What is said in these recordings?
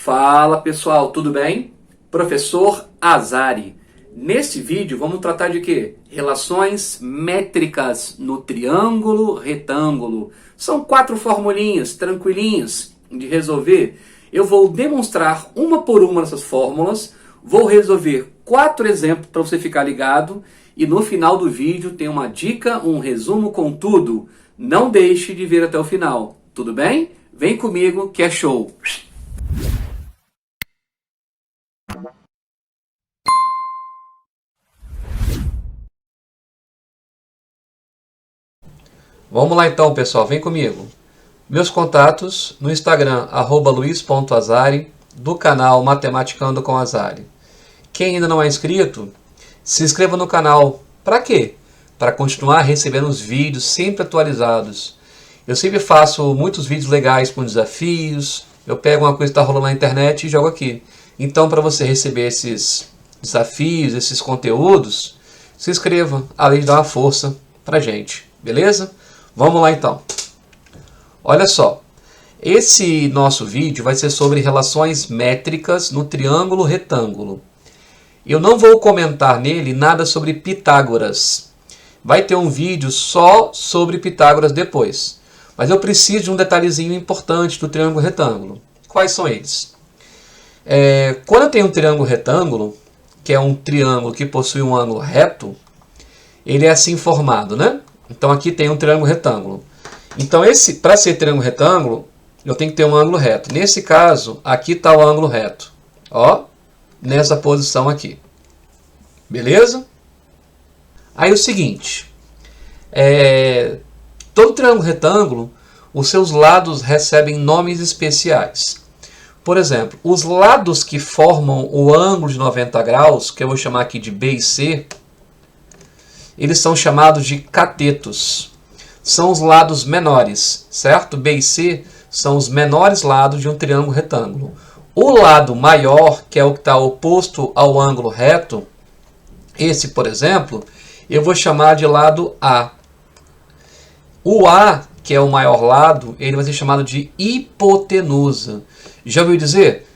Fala pessoal, tudo bem? Professor Azari. Nesse vídeo vamos tratar de quê? Relações métricas no triângulo retângulo. São 4 formulinhas tranquilinhas de resolver. Eu vou demonstrar uma por uma dessas fórmulas, vou resolver 4 exemplos para você ficar ligado e no final do vídeo tem uma dica, um resumo com tudo. Não deixe de ver até o final, tudo bem? Vem comigo que é show! Vamos lá então, pessoal, vem comigo. Meus contatos no Instagram, @luiz.azari, do canal Matematicando com Azari. Quem ainda não é inscrito, se inscreva no canal. Para quê? Para continuar recebendo os vídeos sempre atualizados. Eu sempre faço muitos vídeos legais com desafios, eu pego uma coisa que está rolando na internet e jogo aqui. Então, para você receber esses desafios, esses conteúdos, se inscreva, além de dar uma força para gente, beleza? Vamos lá então. Olha só, esse nosso vídeo vai ser sobre relações métricas no triângulo retângulo. Eu não vou comentar nele nada sobre Pitágoras. Vai ter um vídeo só sobre Pitágoras depois. Mas eu preciso de um detalhezinho importante do triângulo retângulo. Quais são eles? Quando eu tenho um triângulo retângulo, que é um triângulo que possui um ângulo reto, ele é assim formado, né? Então aqui tem um triângulo retângulo. Então para ser triângulo retângulo, eu tenho que ter um ângulo reto. Nesse caso, aqui está o ângulo reto. Ó, nessa posição aqui. Beleza? Aí o seguinte, todo triângulo retângulo, os seus lados recebem nomes especiais. Por exemplo, os lados que formam o ângulo de 90 graus, que eu vou chamar aqui de B e C, eles são chamados de catetos. São os lados menores, certo? B e C são os menores lados de um triângulo retângulo. O lado maior, que é o que está oposto ao ângulo reto, esse, por exemplo, eu vou chamar de lado A. O A, que é o maior lado, ele vai ser chamado de hipotenusa. Já ouviu dizer?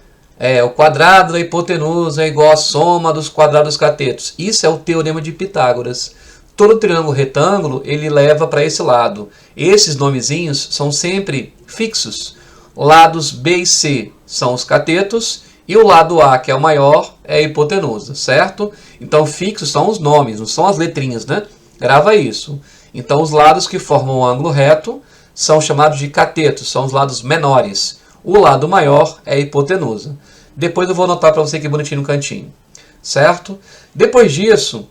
O quadrado da hipotenusa é igual à soma dos quadrados dos catetos. Isso é o teorema de Pitágoras. Todo triângulo retângulo ele leva para esse lado. Esses nomezinhos são sempre fixos. Lados B e C são os catetos e o lado A, que é o maior, é a hipotenusa, certo? Então fixos são os nomes, não são as letrinhas, né? Grava isso. Então os lados que formam o ângulo reto são chamados de catetos, são os lados menores. O lado maior é a hipotenusa. Depois eu vou anotar para você aqui bonitinho no cantinho, certo? Depois disso,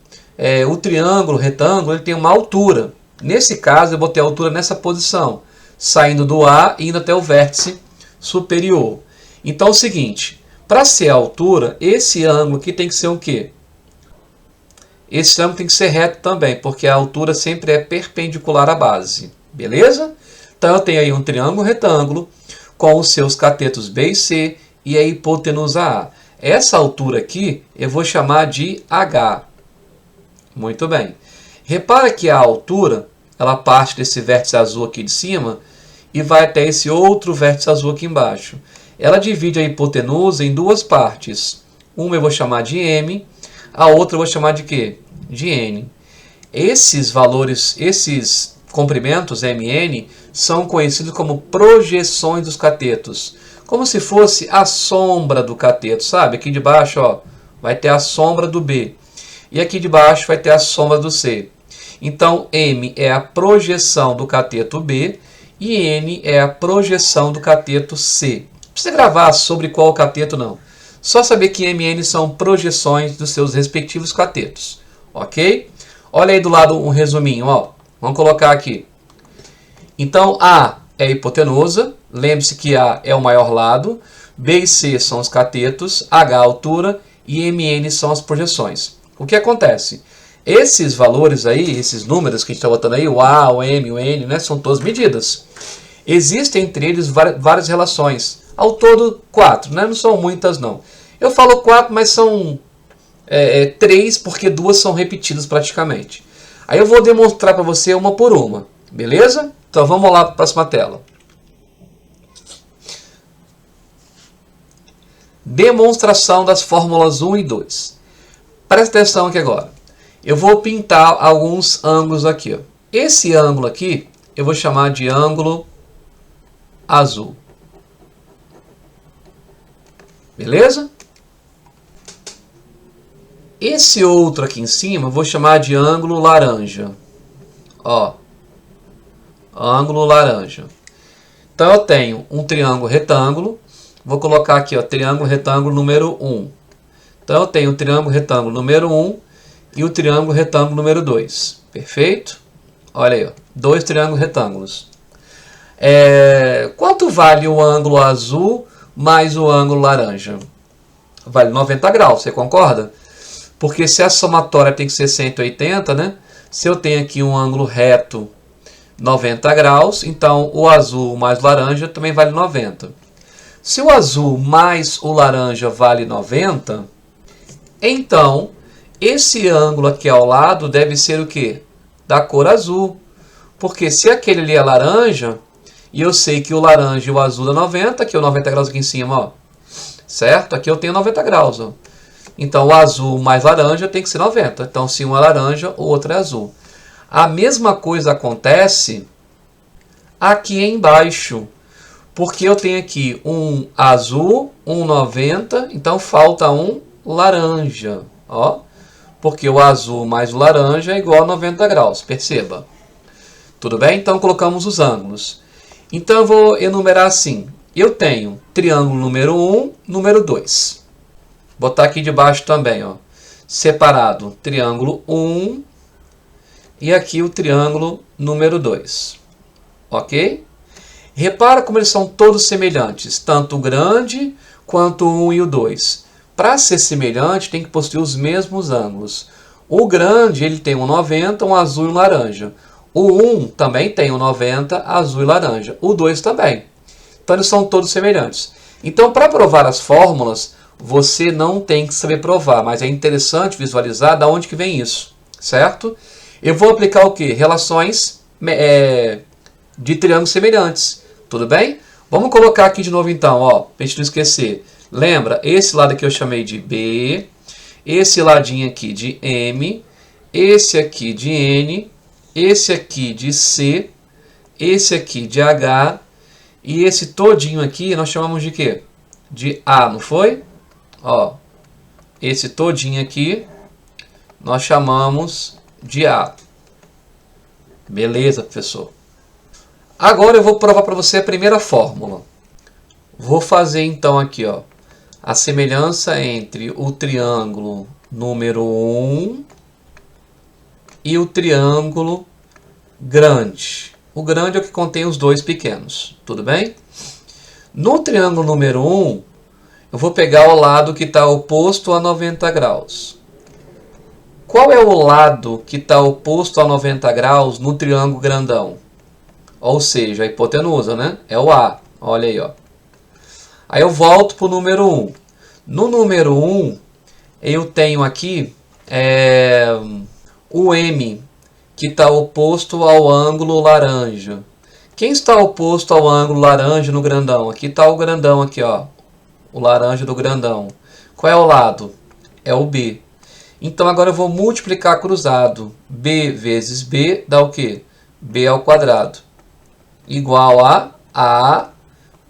o triângulo retângulo ele tem uma altura. Nesse caso eu vou ter a altura nessa posição, saindo do A e indo até o vértice superior. Então é o seguinte, para ser a altura, esse ângulo aqui tem que ser o quê? Esse ângulo tem que ser reto também, porque a altura sempre é perpendicular à base. Beleza? Então eu tenho aí um triângulo retângulo com os seus catetos B e C e a hipotenusa A. Essa altura aqui eu vou chamar de H. Muito bem. Repara que a altura, ela parte desse vértice azul aqui de cima e vai até esse outro vértice azul aqui embaixo. Ela divide a hipotenusa em duas partes. Uma eu vou chamar de M, a outra eu vou chamar de quê? De N. Esses valores, esses comprimentos MN, são conhecidos como projeções dos catetos. Como se fosse a sombra do cateto, sabe? Aqui de baixo, ó, vai ter a sombra do B. E aqui de baixo vai ter a sombra do C. Então, M é a projeção do cateto B e N é a projeção do cateto C. Não precisa gravar sobre qual cateto, não. Só saber que M e N são projeções dos seus respectivos catetos. Ok? Olha aí do lado um resuminho. Ó. Vamos colocar aqui. Então, A é a hipotenusa. Lembre-se que A é o maior lado. B e C são os catetos. H a altura. E M e N são as projeções. O que acontece? Esses valores aí, esses números que a gente está botando aí, o A, o M, o N, né, são todas medidas. Existem entre eles várias relações. Ao todo, 4, né? Não são muitas, não. Eu falo 4, mas são 3, porque 2 são repetidas praticamente. Aí eu vou demonstrar para você uma por uma, beleza? Então vamos lá para a próxima tela. Demonstração das fórmulas 1 e 2. Presta atenção aqui agora. Eu vou pintar alguns ângulos aqui. Ó. Esse ângulo aqui, eu vou chamar de ângulo azul. Beleza? Esse outro aqui em cima, eu vou chamar de ângulo laranja. Ó. Ângulo laranja. Então, eu tenho um triângulo retângulo. Vou colocar aqui, ó, triângulo retângulo número 1. Então, eu tenho o triângulo retângulo número 1 e o triângulo retângulo número 2. Perfeito? Olha aí, ó, 2 triângulos retângulos. Quanto vale o ângulo azul mais o ângulo laranja? Vale 90 graus, você concorda? Porque se a somatória tem que ser 180, né? Se eu tenho aqui um ângulo reto 90 graus, então o azul mais o laranja também vale 90. Se o azul mais o laranja vale 90, então esse ângulo aqui ao lado deve ser o quê? Da cor azul. Porque se aquele ali é laranja, e eu sei que o laranja e o azul dá 90, aqui é o 90 graus aqui em cima, ó. Certo? Aqui eu tenho 90 graus, ó. Então o azul mais laranja tem que ser 90. Então se um é laranja, o outro é azul. A mesma coisa acontece aqui embaixo. Porque eu tenho aqui um azul, um 90, então falta um laranja. Ó. Porque o azul mais o laranja é igual a 90 graus, perceba. Tudo bem? Então colocamos os ângulos. Então eu vou enumerar assim. Eu tenho triângulo número 1, número 2. Vou botar aqui debaixo também, ó. Separado, triângulo 1 e aqui o triângulo número 2. Ok? Repara como eles são todos semelhantes, tanto o grande quanto o 1 e o 2. Para ser semelhante, tem que possuir os mesmos ângulos. O grande ele tem um 90, um azul e um laranja. O 1 também tem um 90, azul e laranja. O 2 também. Então, eles são todos semelhantes. Então, para provar as fórmulas, você não tem que saber provar, mas é interessante visualizar de onde que vem isso, certo? Eu vou aplicar o quê? Relações de triângulos semelhantes. Tudo bem? Vamos colocar aqui de novo então, ó, para a gente não esquecer. Lembra? Esse lado aqui eu chamei de B, esse ladinho aqui de M, esse aqui de N, esse aqui de C, esse aqui de H e esse todinho aqui nós chamamos de quê? De A, não foi? Ó, esse todinho aqui nós chamamos de A. Beleza, professor? Agora eu vou provar para você a primeira fórmula. Vou fazer então aqui, ó, a semelhança entre o triângulo número 1 e o triângulo grande. O grande é o que contém os dois pequenos, tudo bem? No triângulo número 1, eu vou pegar o lado que está oposto a 90 graus. Qual é o lado que está oposto a 90 graus no triângulo grandão? Ou seja, a hipotenusa, né? É o A. Olha aí, ó. Aí eu volto para o número 1. No número 1, eu tenho aqui o M, que está oposto ao ângulo laranja. Quem está oposto ao ângulo laranja no grandão? Aqui está o grandão, aqui, ó. O laranja do grandão. Qual é o lado? É o B. Então agora eu vou multiplicar cruzado. B vezes B dá o quê? B ao quadrado. Igual a A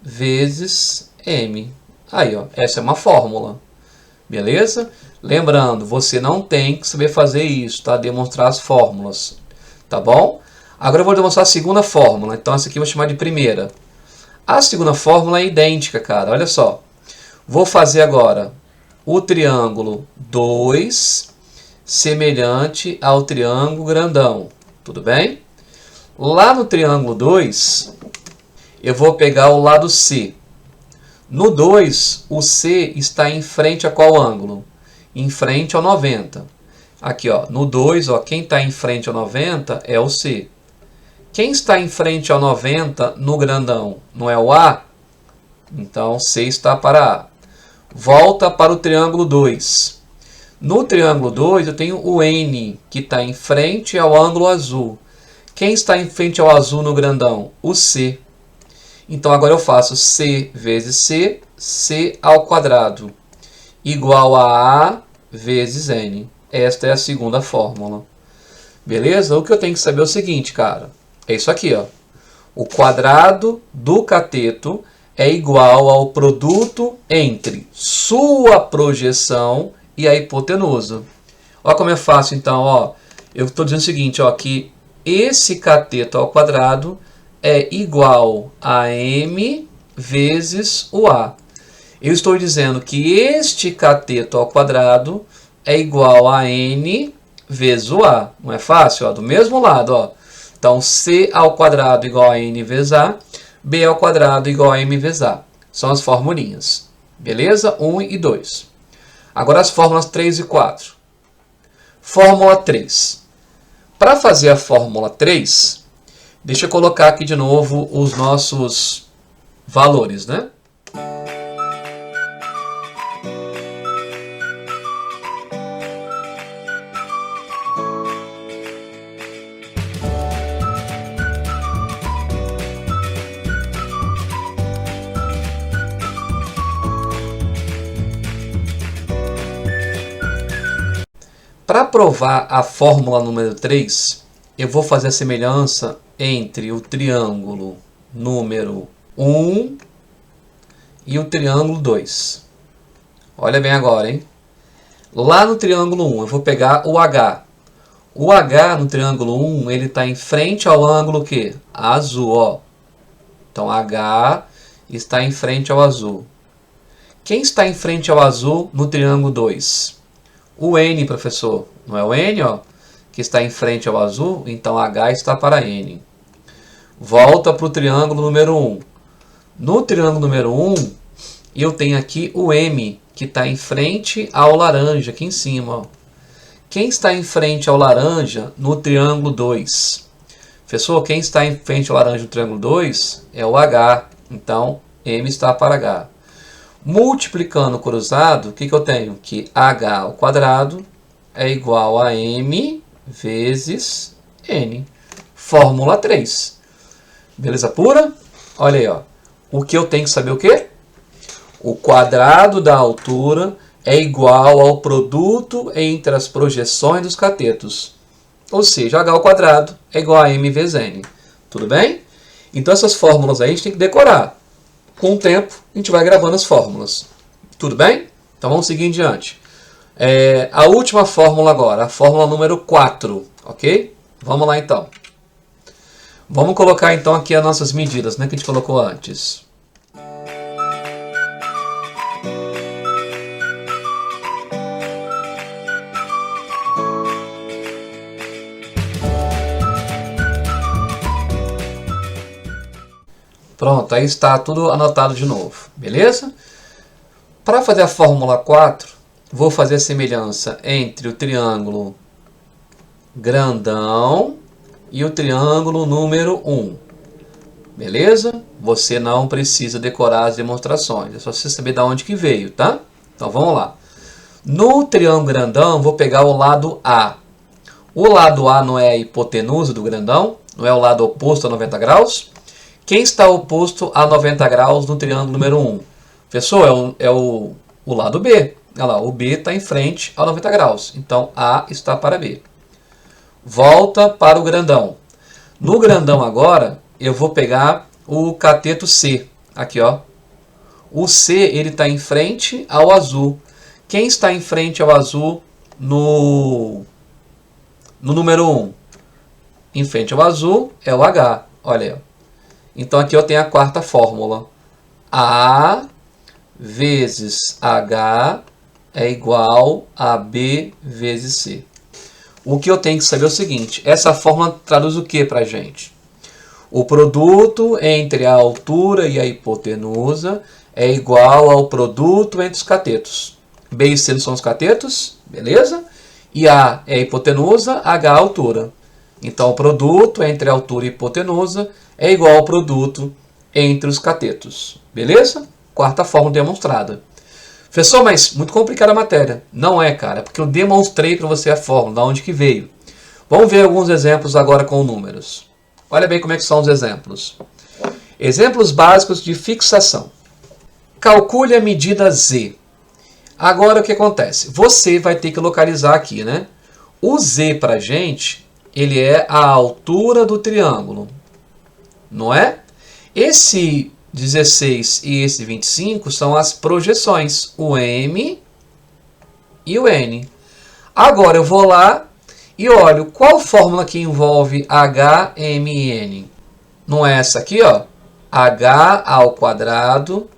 vezes M. Aí, ó, essa é uma fórmula. Beleza? Lembrando, você não tem que saber fazer isso, tá? Demonstrar as fórmulas. Tá bom? Agora eu vou demonstrar a segunda fórmula. Então, essa aqui eu vou chamar de primeira. A segunda fórmula é idêntica, cara. Olha só. Vou fazer agora o triângulo 2 semelhante ao triângulo grandão. Tudo bem? Lá no triângulo 2, eu vou pegar o lado C. No 2, o C está em frente a qual ângulo? Em frente ao 90. Aqui, ó, no 2, ó, quem está em frente ao 90 é o C. Quem está em frente ao 90 no grandão não é o A? Então, C está para A. Volta para o triângulo 2. No triângulo 2, eu tenho o N, que está em frente ao ângulo azul. Quem está em frente ao azul no grandão? O C. Então, agora eu faço C vezes C, C ao quadrado igual a A vezes N. Esta é a segunda fórmula. Beleza? O que eu tenho que saber é o seguinte, cara. É isso aqui, ó. O quadrado do cateto é igual ao produto entre sua projeção e a hipotenusa. Olha como é fácil, então, ó. Eu estou dizendo o seguinte, ó, que esse cateto ao quadrado é igual a M vezes o A. Eu estou dizendo que este cateto ao quadrado é igual a N vezes o A. Não é fácil? Ó, do mesmo lado, ó. Então, C ao quadrado igual a N vezes A, B ao quadrado igual a M vezes A. São as formulinhas. Beleza? 1 e 2. Agora as fórmulas 3 e 4. Fórmula 3. Para fazer a fórmula 3, deixa eu colocar aqui de novo os nossos valores, né? Para provar a fórmula número 3, eu vou fazer a semelhança entre o triângulo número 1 e o triângulo 2. Olha bem agora, hein? Lá no triângulo 1, eu vou pegar o H. O H no triângulo 1, ele está em frente ao ângulo que? Azul, ó. Então, H está em frente ao azul. Quem está em frente ao azul no triângulo 2? O N, professor. Não é o N, ó, que está em frente ao azul? Então, H está para N. Volta para o triângulo número 1. No triângulo número 1, eu tenho aqui o M, que está em frente ao laranja, aqui em cima. Ó. Quem está em frente ao laranja no triângulo 2? Professor, quem está em frente ao laranja no triângulo 2 é o H. Então, M está para H. Multiplicando cruzado, o que eu tenho? Que H ao quadrado é igual a M vezes N. Fórmula 3. Beleza pura? Olha aí, ó. O que eu tenho que saber o quê? O quadrado da altura é igual ao produto entre as projeções dos catetos. Ou seja, H ao quadrado é igual a M vezes N. Tudo bem? Então essas fórmulas aí a gente tem que decorar. Com o tempo, a gente vai gravando as fórmulas. Tudo bem? Então vamos seguir em diante. A última fórmula agora, a fórmula número 4. Ok? Vamos lá então. Vamos colocar então aqui as nossas medidas, né, que a gente colocou antes. Pronto, aí está tudo anotado de novo, beleza? Para fazer a fórmula 4, vou fazer a semelhança entre o triângulo grandão e o triângulo número 1. Beleza? Você não precisa decorar as demonstrações, é só você saber de onde que veio, tá? Então vamos lá. No triângulo grandão, vou pegar o lado A. O lado A não é a hipotenusa do grandão, não é o lado oposto a 90 graus. Quem está oposto a 90 graus no triângulo número 1? Professor, é o lado B. Olha lá, o B está em frente a 90 graus. Então, A está para B. Volta para o grandão. No grandão agora, eu vou pegar o cateto C. Aqui, ó. O C ele está em frente ao azul. Quem está em frente ao azul no número 1? Em frente ao azul é o H. Olha aí, ó. Então aqui eu tenho a quarta fórmula. A vezes H é igual a B vezes C. O que eu tenho que saber é o seguinte. Essa fórmula traduz o que para a gente? O produto entre a altura e a hipotenusa é igual ao produto entre os catetos. B e C são os catetos, beleza? E A é a hipotenusa, H é a altura. Então o produto entre a altura e a hipotenusa é igual ao produto entre os catetos. Beleza? Quarta fórmula demonstrada. Professor, mas muito complicada a matéria. Não é, cara, porque eu demonstrei para você a fórmula, de onde que veio. Vamos ver alguns exemplos agora com números. Olha bem como é que são os exemplos. Exemplos básicos de fixação. Calcule a medida Z. Agora o que acontece? Você vai ter que localizar aqui, né? O Z para a gente, ele é a altura do triângulo, não é? Esse 16 e esse 25 são as projeções, o M e o N. Agora eu vou lá e olho qual fórmula que envolve H, M e N. Não é essa aqui, ó? H ao quadrado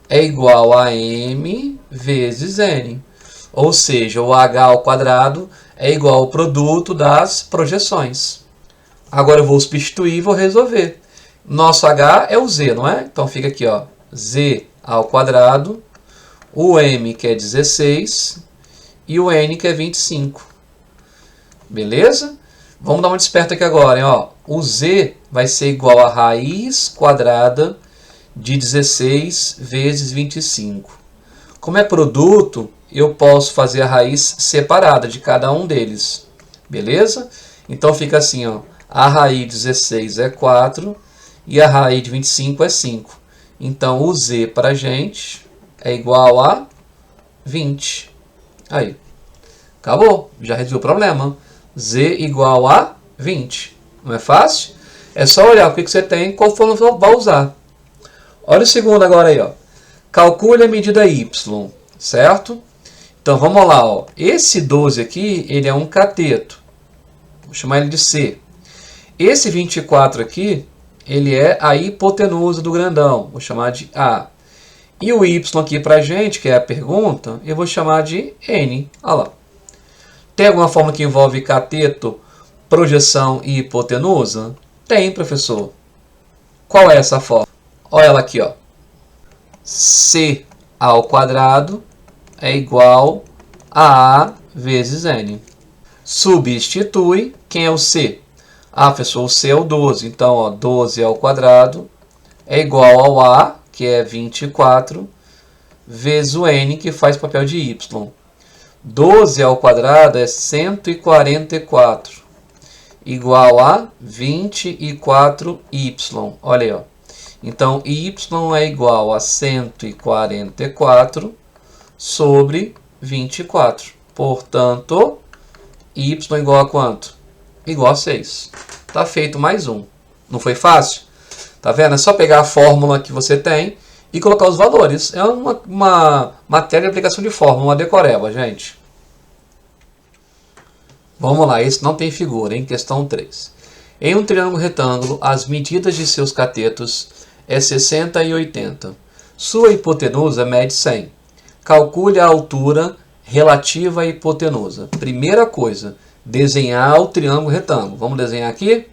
é igual a M vezes N. Ou seja, o H ao quadrado é igual ao produto das projeções. Agora eu vou substituir e vou resolver. Nosso H é o Z, não é? Então fica aqui, ó, Z ao quadrado, o M que é 16 e o N que é 25. Beleza? Vamos dar uma desperta aqui agora, hein? Ó, o Z vai ser igual a raiz quadrada de 16 vezes 25. Como é produto, eu posso fazer a raiz separada de cada um deles. Beleza? Então fica assim, ó, a raiz de 16 é 4 e a raiz de 25 é 5. Então o Z para a gente é igual a 20. Aí. Acabou. Já resolveu o problema. Z igual a 20. Não é fácil? É só olhar o que você tem e qual fórmula você vai usar. Olha o segundo agora aí, ó. Calcule a medida Y, certo? Então vamos lá, ó. Esse 12 aqui, ele é um cateto. Vou chamar ele de C. Esse 24 aqui, ele é a hipotenusa do grandão. Vou chamar de A. E o Y aqui pra gente, que é a pergunta, eu vou chamar de N. Olha lá. Tem alguma fórmula que envolve cateto, projeção e hipotenusa? Tem, professor. Qual é essa fórmula? Olha ela aqui, ó. C ao quadrado é igual a A vezes N. Substitui. Quem é o C? Ah, professor, o C é o 12. Então, ó, 12 ao quadrado é igual ao A, que é 24, vezes o N, que faz papel de Y. 12 ao quadrado é 144, igual a 24y. Olha aí, ó. Então, y é igual a 144 sobre 24. Portanto, y igual a quanto? Igual a 6. Tá feito mais um. Não foi fácil? Tá vendo? É só pegar a fórmula que você tem e colocar os valores. É uma matéria de aplicação de fórmula, uma decoreba, gente. Vamos lá, esse não tem figura, hein? Questão 3. Em um triângulo retângulo, as medidas de seus catetos é 60 e 80. Sua hipotenusa mede 100. Calcule a altura relativa à hipotenusa. Primeira coisa, desenhar o triângulo retângulo. Vamos desenhar aqui?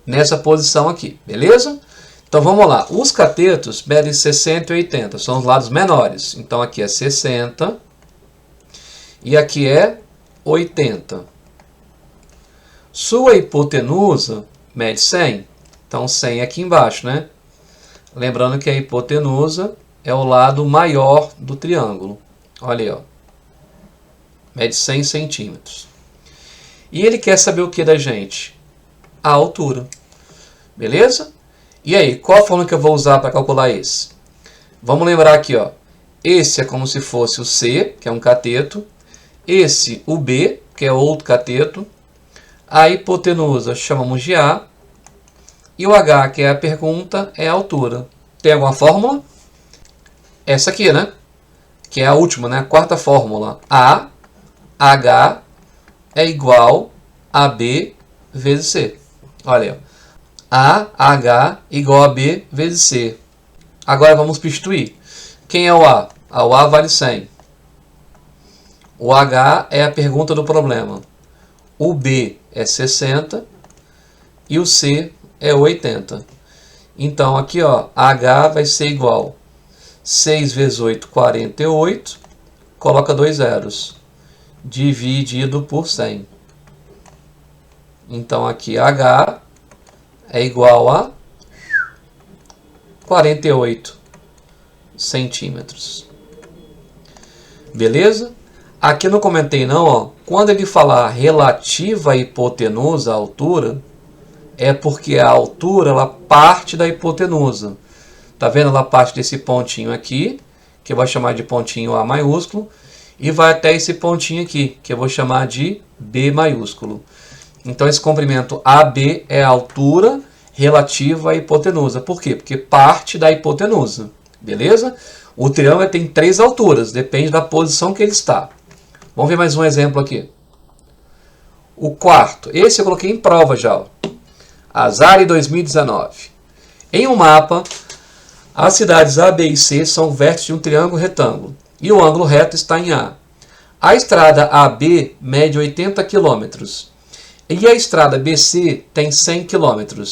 Nessa posição aqui, beleza? Então vamos lá. Os catetos medem 60 e 80, são os lados menores. Então aqui é 60 e aqui é 80. Sua hipotenusa mede 100. Então 100 aqui embaixo, né? Lembrando que a hipotenusa é o lado maior do triângulo. Olha aí, ó. Mede 100 centímetros. E ele quer saber o que da gente? A altura. Beleza? E aí, qual a fórmula que eu vou usar para calcular esse? Vamos lembrar aqui, ó. Esse é como se fosse o C, que é um cateto. Esse, o B, que é outro cateto. A hipotenusa chamamos de A. E o H, que é a pergunta, é a altura. Tem alguma fórmula? Essa aqui, né? Que é a última, né? A quarta fórmula. A, H é igual a B vezes C. Olha aí, ó. A, H igual a B vezes C. Agora vamos substituir. Quem é o A? O A vale 100. O H é a pergunta do problema. O B é 60 e o C é 80. Então aqui, ó, H vai ser igual 6 vezes 8, 48. Coloca 2 zeros. Dividido por 100. Então aqui H é igual a 48 centímetros. Beleza? Aqui eu não comentei não, ó. Quando ele falar relativa à hipotenusa, a altura, é porque a altura ela parte da hipotenusa. Tá vendo lá parte desse pontinho aqui, que eu vou chamar de pontinho A maiúsculo, e vai até esse pontinho aqui, que eu vou chamar de B maiúsculo. Então esse comprimento AB é a altura relativa à hipotenusa. Por quê? Porque parte da hipotenusa. Beleza? O triângulo tem 3 alturas, depende da posição que ele está. Vamos ver mais um exemplo aqui. O quarto, esse eu coloquei em prova já. Ó. Azari 2019. Em um mapa, as cidades A, B e C são vértices de um triângulo retângulo e o ângulo reto está em A. A estrada AB mede 80 km e a estrada BC tem 100 km.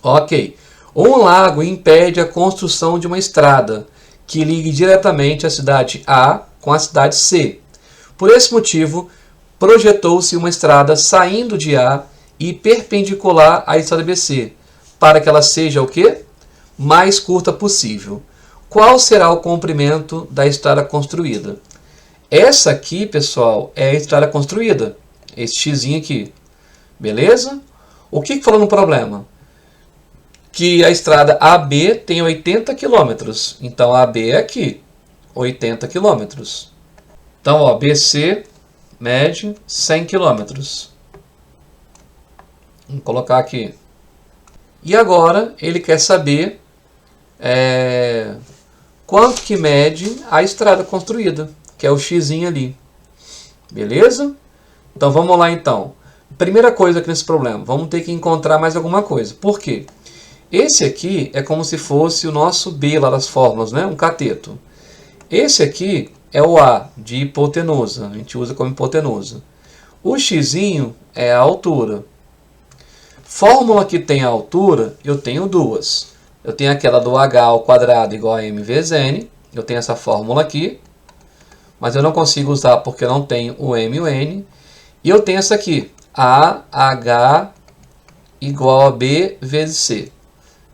Ok. Um lago impede a construção de uma estrada que ligue diretamente a cidade A com a cidade C. Por esse motivo, projetou-se uma estrada saindo de A e perpendicular à estrada BC, para que ela seja o quê? Mais curta possível. Qual será o comprimento da estrada construída? Essa aqui, pessoal, é a estrada construída. Esse xzinho aqui. Beleza? O que falou no problema? Que a estrada AB tem 80 km. Então, a AB é aqui. 80 km. Então, ó, BC mede 100 km. Vamos colocar aqui. E agora, ele quer saber quanto que mede a estrada construída, que é o xzinho ali. Beleza? Então, vamos lá então. Primeira coisa aqui nesse problema, vamos ter que encontrar mais alguma coisa. Por quê? Esse aqui é como se fosse o nosso B lá das fórmulas, né? Um cateto. Esse aqui é o A, de hipotenusa. A gente usa como hipotenusa. O xzinho é a altura. Fórmula que tem a altura, eu tenho duas. Eu tenho aquela do H ao quadrado igual a M vezes N. Eu tenho essa fórmula aqui. Mas eu não consigo usar porque eu não tenho o M e o N. E eu tenho essa aqui. AH igual a B vezes C.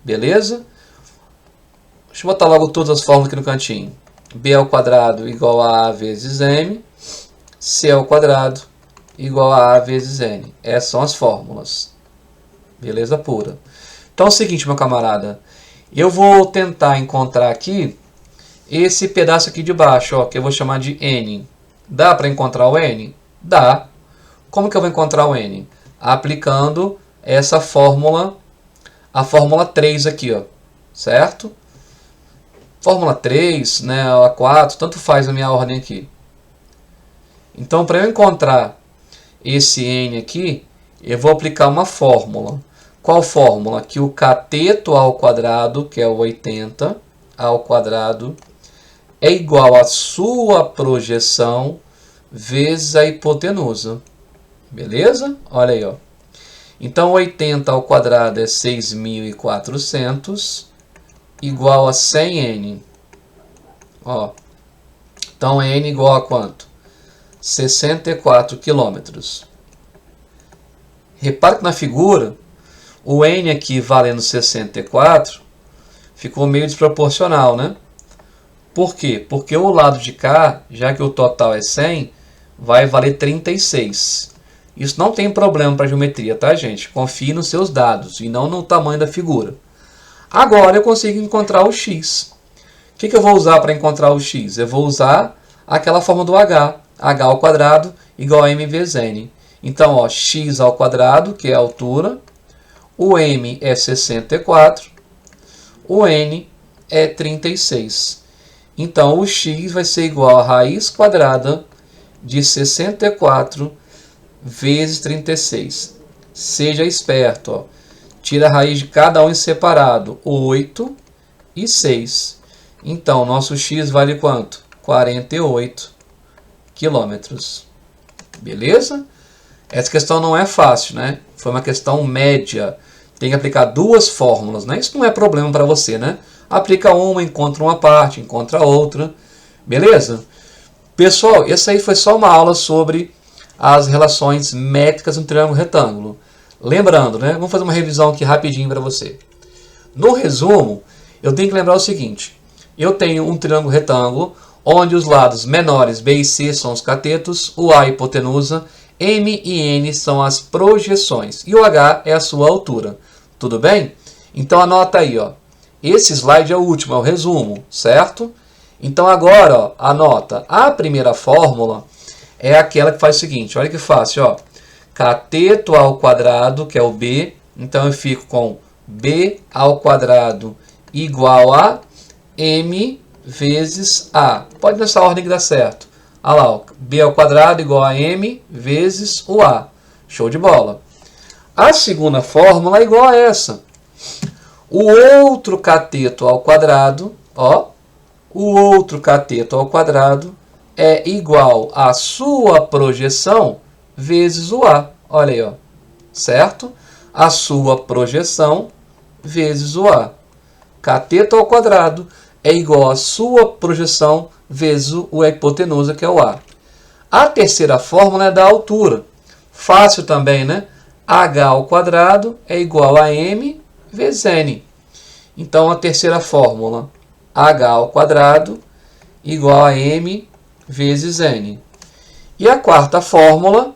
Beleza? Deixa eu botar logo todas as fórmulas aqui no cantinho. B ao quadrado igual a A vezes M. C ao quadrado igual a A vezes N. Essas são as fórmulas. Beleza pura. Então é o seguinte, meu camarada. Eu vou tentar encontrar aqui esse pedaço aqui de baixo, ó, que eu vou chamar de N. Dá para encontrar o N? Dá. Como que eu vou encontrar o N? Aplicando essa fórmula, a fórmula 3 aqui, ó, certo? Fórmula 3, né, a 4, tanto faz a minha ordem aqui. Então, para eu encontrar esse N aqui, eu vou aplicar uma fórmula. Qual fórmula? Que o cateto ao quadrado, que é o 80 ao quadrado, é igual à sua projeção vezes a hipotenusa. Beleza? Olha aí, ó. Então, 80 ao quadrado é 6.400, igual a 100n. Ó. Então, n igual a quanto? 64 km. Repare que na figura, o n aqui valendo 64 ficou meio desproporcional, né? Por quê? Porque o lado de cá, já que o total é 100, vai valer 36. Isso não tem problema para geometria, tá, gente? Confie nos seus dados e não no tamanho da figura. Agora eu consigo encontrar o x. O que eu vou usar para encontrar o x? Eu vou usar aquela forma do h. H ao quadrado igual a m vezes n. Então, ó, x ao quadrado, que é a altura. O m é 64. O n é 36. Então, o x vai ser igual a raiz quadrada de 64 vezes 36. Seja esperto, ó. Tira a raiz de cada um em separado. 8 e 6. Então, nosso x vale quanto? 48 quilômetros. Beleza? Essa questão não é fácil, né? Foi uma questão média. Tem que aplicar duas fórmulas, né? Isso não é problema para você, né? Aplica uma, encontra uma parte, encontra outra. Beleza? Pessoal, essa aí foi só uma aula sobre as relações métricas no triângulo retângulo. Lembrando, né? Vamos fazer uma revisão aqui rapidinho para você. No resumo, eu tenho que lembrar o seguinte. Eu tenho um triângulo retângulo, onde os lados menores B e C são os catetos, o A é a hipotenusa, M e N são as projeções e o H é a sua altura. Tudo bem? Então anota aí, ó. Esse slide é o último, é o resumo, certo? Então agora, ó, anota. A primeira fórmula é aquela que faz o seguinte, olha que fácil, ó. Cateto ao quadrado, que é o B, então eu fico com B ao quadrado igual a M vezes A. Pode nessa ordem que dá certo. Olha lá, ó, B ao quadrado igual a M vezes o A. Show de bola. A segunda fórmula é igual a essa. O outro cateto ao quadrado, ó, o outro cateto ao quadrado é igual à sua projeção vezes o A. Olha aí, ó, certo? A sua projeção vezes o A. Cateto ao quadrado é igual à sua projeção vezes a hipotenusa, que é o A. A terceira fórmula é da altura. Fácil também, né? H ao quadrado é igual a M vezes N. Então, a terceira fórmula, H ao quadrado igual a M vezes N. E a quarta fórmula,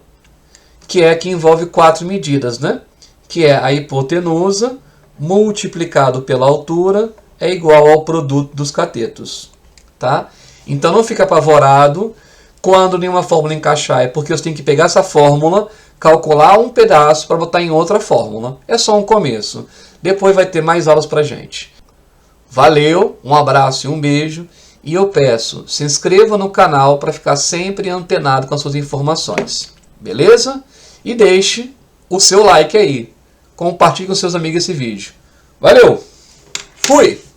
que é a que envolve 4 medidas, né? Que é a hipotenusa multiplicado pela altura é igual ao produto dos catetos. Tá? Então, não fica apavorado quando nenhuma fórmula encaixar. É porque você tem que pegar essa fórmula, calcular um pedaço para botar em outra fórmula. É só um começo. Depois vai ter mais aulas para gente. Valeu, um abraço e um beijo. E eu peço, se inscreva no canal para ficar sempre antenado com as suas informações. Beleza? E deixe o seu like aí. Compartilhe com seus amigos esse vídeo. Valeu! Fui!